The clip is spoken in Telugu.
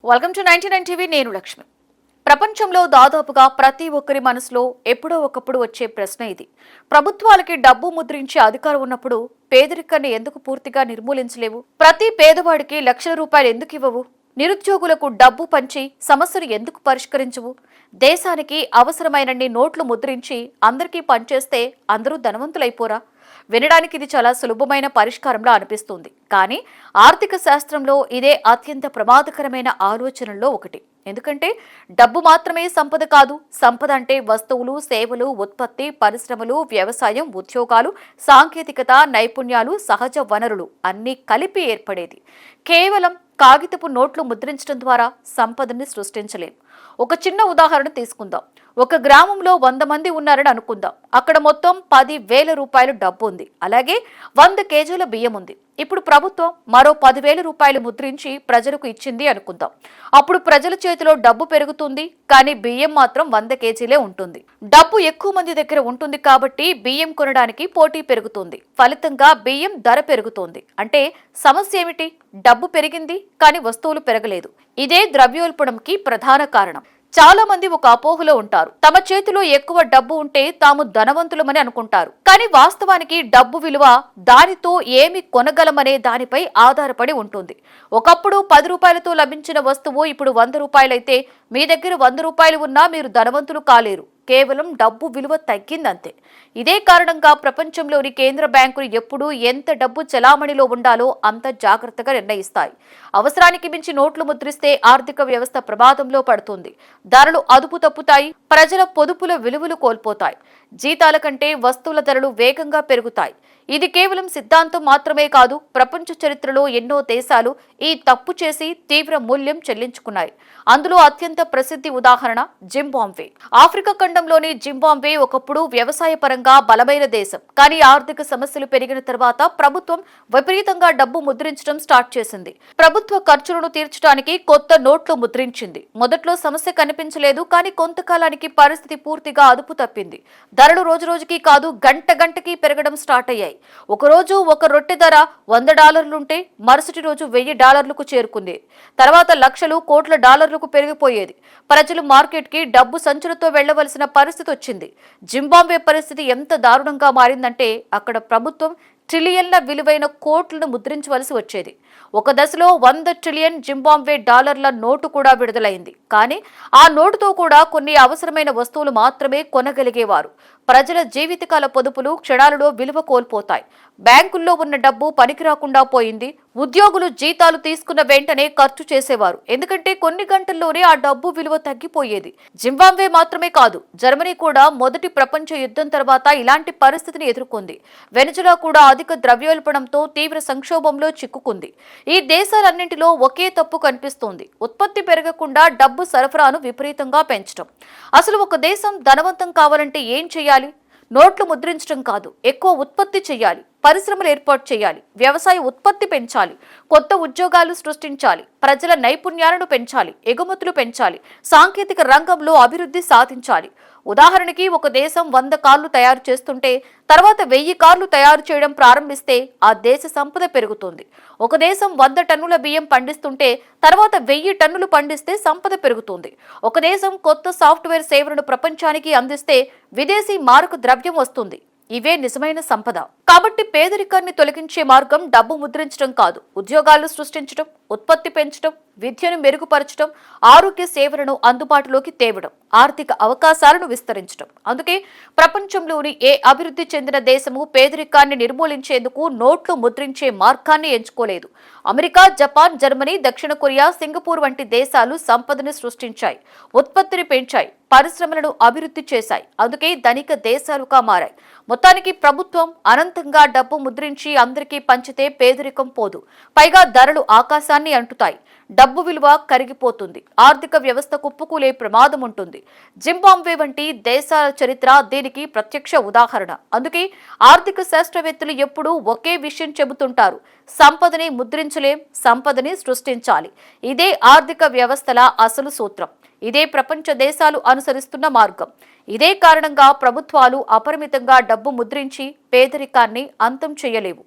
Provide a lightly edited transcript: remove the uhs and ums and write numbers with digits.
Welcome to 99 TV. నేను లక్ష్మి. ప్రపంచంలో దాదాపుగా ప్రతి ఒక్కరి మనసులో ఎప్పుడో ఒకప్పుడు వచ్చే ప్రశ్న ఇది. ప్రభుత్వాలకి డబ్బు ముద్రించే అధికారం ఉన్నప్పుడు పేదరికాన్ని ఎందుకు పూర్తిగా నిర్మూలించలేవు? ప్రతి పేదవాడికి లక్షల రూపాయలు ఎందుకు ఇవ్వవు? నిరుద్యోగులకు డబ్బు పంచి సమస్యలు ఎందుకు పరిష్కరించవు? దేశానికి అవసరమైనన్ని నోట్లు ముద్రించి అందరికీ పనిచేస్తే అందరూ ధనవంతులైపోరా? వినడానికి ఇది చాలా సులభమైన పరిష్కారంలా అనిపిస్తుంది. కానీ ఆర్థిక శాస్త్రంలో ఇదే అత్యంత ప్రమాదకరమైన ఆలోచనల్లో ఒకటి. ఎందుకంటే డబ్బు మాత్రమే సంపద కాదు. సంపద అంటే వస్తువులు, సేవలు, ఉత్పత్తి, పరిశ్రమలు, వ్యవసాయం, ఉద్యోగాలు, సాంకేతికత, నైపుణ్యాలు, సహజ వనరులు అన్నీ కలిపి ఏర్పడేది. కేవలం కాగితపు నోట్లు ముద్రించడం ద్వారా సంపదని సృష్టించలేం. ఒక చిన్న ఉదాహరణ తీసుకుందాం. ఒక గ్రామంలో 100 మంది ఉన్నారని అనుకుందాం. అక్కడ మొత్తం 10,000 రూపాయలు డబ్బు ఉంది. అలాగే 100 కేజీల బియ్యం ఉంది. ఇప్పుడు ప్రభుత్వం మరో 10,000 రూపాయలు ముద్రించి ప్రజలకు ఇచ్చింది అనుకుందాం. అప్పుడు ప్రజల చేతిలో డబ్బు పెరుగుతుంది, కానీ బియ్యం మాత్రం 100 కేజీలే ఉంటుంది. డబ్బు ఎక్కువ మంది దగ్గర ఉంటుంది కాబట్టి బియ్యం కొనడానికి పోటీ పెరుగుతుంది. ఫలితంగా బియ్యం ధర పెరుగుతుంది. అంటే సమస్య ఏమిటి? డబ్బు పెరిగింది, కానీ వస్తువులు పెరగలేదు. ఇదే ద్రవ్యోల్బణంకి ప్రధాన కారణం. చాలా మంది ఒక అపోహలో ఉంటారు. తమ చేతిలో ఎక్కువ డబ్బు ఉంటే తాము ధనవంతులమని అనుకుంటారు. కానీ వాస్తవానికి డబ్బు విలువ దానితో ఏమి కొనగలమనే దానిపై ఆధారపడి ఉంటుంది. ఒకప్పుడు 10 రూపాయలతో లభించిన వస్తువు ఇప్పుడు 100 రూపాయలైతే మీ దగ్గర 100 రూపాయలు ఉన్నా మీరు ధనవంతులు కాలేరు. కేవలం డబ్బు విలువ తగ్గిందంతే. ఇదే కారణంగా ప్రపంచంలోని కేంద్ర బ్యాంకులు ఎప్పుడూ ఎంత డబ్బు చలామణిలో ఉండాలో అంత జాగ్రత్తగా నిర్ణయిస్తాయి. అవసరానికి మించి నోట్లు ముద్రిస్తే ఆర్థిక వ్యవస్థ ప్రమాదంలో పడుతుంది. ధరలు అదుపు తప్పుతాయి. ప్రజల పొదుపుల విలువలు కోల్పోతాయి. జీతాల కంటే వస్తువుల ధరలు వేగంగా పెరుగుతాయి. ఇది కేవలం సిద్ధాంతం మాత్రమే కాదు. ప్రపంచ చరిత్రలో ఎన్నో దేశాలు ఈ తప్పు చేసి తీవ్ర మూల్యం చెల్లించుకున్నాయి. అందులో అత్యంత ప్రసిద్ధి ఉదాహరణ జింబాబ్వే. ఆఫ్రికా ఖండంలోని జింబాబ్వే ఒకప్పుడు వ్యవసాయ పరంగా బలమైన దేశం. కానీ ఆర్థిక సమస్యలు పెరిగిన తర్వాత ప్రభుత్వం విపరీతంగా డబ్బు ముద్రించడం స్టార్ట్ చేసింది. ప్రభుత్వ ఖర్చులను తీర్చడానికి కొత్త నోట్లు ముద్రించింది. మొదట్లో సమస్య కనిపించలేదు, కానీ కొంతకాలానికి పరిస్థితి పూర్తిగా అదుపు తప్పింది. ధరలు రోజు రోజుకి కాదు, గంట గంటకి పెరగడం స్టార్ట్ అయ్యాయి. ఒకరోజు ఒక రొట్టె ధర $100 మరుసటి రోజు $1000కు చేరుకుంది. తర్వాత లక్షలు, కోట్ల డాలర్లకు పెరిగిపోయేది. ప్రజలు మార్కెట్కి డబ్బు సంచులతో వెళ్లవలసిన పరిస్థితి వచ్చింది. జింబాబ్వే పరిస్థితి ఎంత దారుణంగా మారిందంటే అక్కడ ప్రభుత్వం ట్రిలియన్ల విలువైన కోట్లను ముద్రించవలసి వచ్చేది. ఒక దశలో 100 ట్రిలియన్ జింబాబ్వే డాలర్ల నోటు కూడా విడుదలైంది. కానీ ఆ నోటుతో కూడా కొన్ని అవసరమైన వస్తువులు మాత్రమే కొనగలిగేవారు. ప్రజల జీవితకాల పొదుపులు క్షణాలలో విలువ కోల్పోతాయి. బ్యాంకుల్లో ఉన్న డబ్బు పనికిరాకుండా పోయింది. ఉద్యోగులు జీతాలు తీసుకున్న వెంటనే ఖర్చు చేసేవారు. ఎందుకంటే కొన్ని గంటల్లోనే ఆ డబ్బు విలువ తగ్గిపోయేది. జింబాబ్వే మాత్రమే కాదు, జర్మనీ కూడా మొదటి ప్రపంచ యుద్ధం తర్వాత ఇలాంటి పరిస్థితిని ఎదుర్కొంది. వెనుజులా కూడా అధిక ద్రవ్యోల్బణంతో తీవ్ర సంక్షోభంలో చిక్కుకుంది. ఈ దేశాలన్నింటిలో ఒకే తప్పు కనిపిస్తోంది: ఉత్పత్తి పెరగకుండా డబ్బు సరఫరాను విపరీతంగా పెంచడం. అసలు ఒక దేశం ధనవంతం కావాలంటే ఏం చేయాలి? నోట్లు ముద్రించడం కాదు, ఎక్కువ ఉత్పత్తి చేయాలి, పరిశ్రమలు ఏర్పాటు చేయాలి, వ్యవసాయ ఉత్పత్తి పెంచాలి, కొత్త ఉద్యోగాలు సృష్టించాలి, ప్రజల నైపుణ్యాలను పెంచాలి, ఎగుమతులు పెంచాలి, సాంకేతిక రంగంలో అభివృద్ధి సాధించాలి. ఉదాహరణకి ఒక దేశం 100 కార్లు తయారు చేస్తుంటే తర్వాత 1000 కార్లు తయారు చేయడం ప్రారంభిస్తే ఆ దేశ సంపద పెరుగుతుంది. ఒక దేశం 100 టన్నుల బియ్యం పండిస్తుంటే తర్వాత 1000 టన్నులు పండిస్తే సంపద పెరుగుతుంది. ఒక దేశం కొత్త సాఫ్ట్వేర్ సేవలను ప్రపంచానికి అందిస్తే విదేశీ మారక ద్రవ్యం వస్తుంది. ఇవే నిజమైన సంపద. కాబట్టి పేదరికాన్ని తొలగించే మార్గం డబ్బు ముద్రించడం కాదు, ఉద్యోగాలు సృష్టించడం, ఉత్పత్తి పెంచడం, విద్యను మెరుగుపరచడం, ఆరోగ్య సేవలను అందుబాటులోకి తేవడం, ఆర్థిక అవకాశాలను విస్తరించడం. అందుకే ప్రపంచంలోని ఏ అభివృద్ధి చెందిన దేశము పేదరికాన్ని నిర్మూలించేందుకు నోట్లు ముద్రించే మార్గాన్ని ఎంచుకోలేదు. అమెరికా, జపాన్, జర్మనీ, దక్షిణ కొరియా, సింగపూర్ వంటి దేశాలు సంపదను సృష్టించాయి, ఉత్పత్తిని పెంచాయి, పరిశ్రమలను అభివృద్ధి చేశాయి. అందుకే ధనిక దేశాలుగా మారాయి. మొత్తానికి ప్రభుత్వం అనంతంగా డబ్బు ముద్రించి అందరికీ పంచితే పేదరికం పోదు, పైగా ధరలు ఆకాశాన్ని అంటుతాయి. డబ్బు విలువ కరిగిపోతుంది. ఆర్థిక వ్యవస్థ కుప్పకూలే ప్రమాదం ఉంటుంది. జింబాబ్వే వంటి దేశాల చరిత్ర దీనికి ప్రత్యక్ష ఉదాహరణ. అందుకే ఆర్థిక శాస్త్రవేత్తలు ఎప్పుడూ ఒకే విషయం చెబుతుంటారు: సంపదని ముద్రించలేం, సంపదని సృష్టించాలి. ఇదే ఆర్థిక వ్యవస్థల అసలు సూత్రం. ఇదే ప్రపంచ దేశాలు అనుసరిస్తున్న మార్గం. ఇదే కారణంగా ప్రభుత్వాలు అపరిమితంగా డబ్బు ముద్రించి పేదరికాన్ని అంతం చేయలేవు.